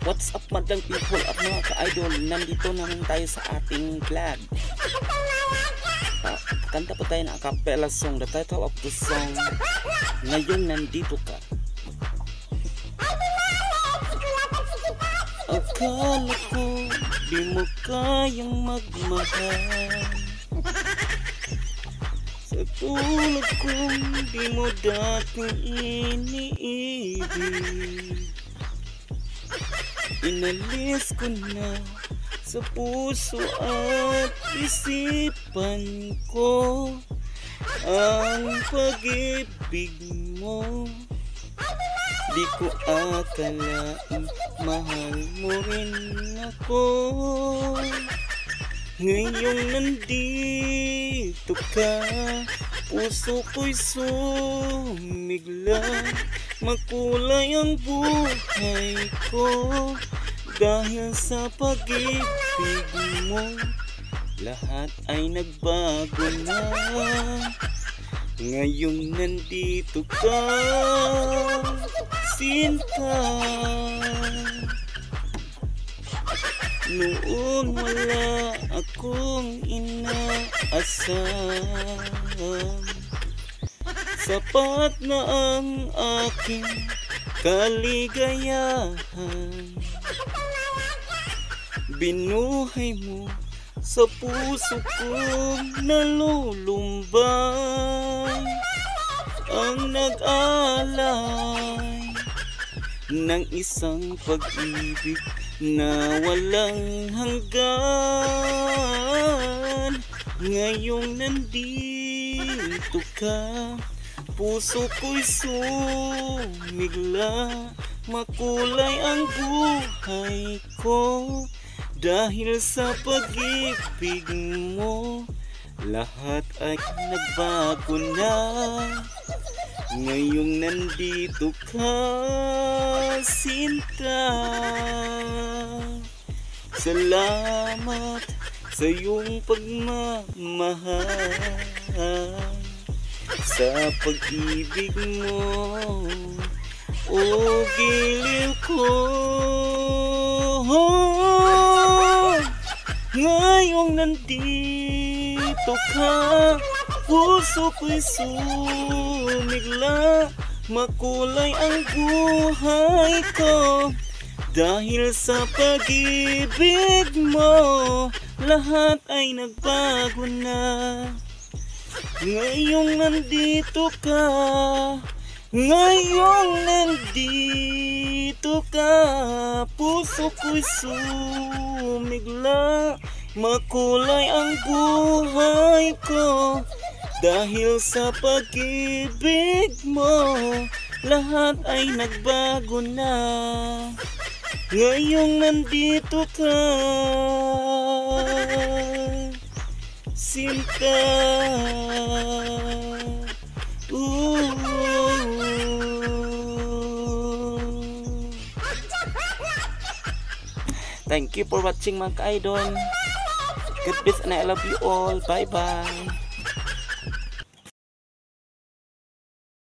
What's up madlang people at mga ka-idol, nandito naman tayo sa ating vlog. Kanta po tayo ng acapella song, the title of the song, Ngayong Nandito Ka. Akala ko di mo kayang magmahal, sa tulad kong di mo dating iniibig. Inalis ko na sa puso at isipan ko ang pag-ibig mo. Di ko akalaing mahal mo rin ako. Ngayong nandito ka, puso ko'y sumigla. Makulay ang buhay ko dahil sa pag-ibig mo. Lahat ay nagbago na. Ngayong nandito ka, Sinta. Noon wala akong inaasam, sapat na ang aking kaligayahan. Binuhay mo sa puso kong nalulumbay, ang nag-alay ng isang pag-ibig na walang hanggan. Ngayong nandito ka, puso ko'y sumigla. Makulay ang buhay ko dahil sa pag-ibig mo. Lahat ay nagbago na. Ngayong nandito ka, Sinta. Salamat sa iyong pagmamahal, sa pag-ibig mo, o giliw ko. Ngayong nandito ka, puso ko'y sumigla. Makulay ang buhay ko dahil sa pag-ibig mo. Lahat ay nagbago na. Ngayong nandito ka, ngayong nandito ka, puso ko'y sumigla. Makulay ang buhay ko dahil sa pag-ibig mo. Lahat ay nagbago na. Ngayong nandito ka, Sinta. Thank you for watching mga ka-idol. God bless and I love you all. Bye bye.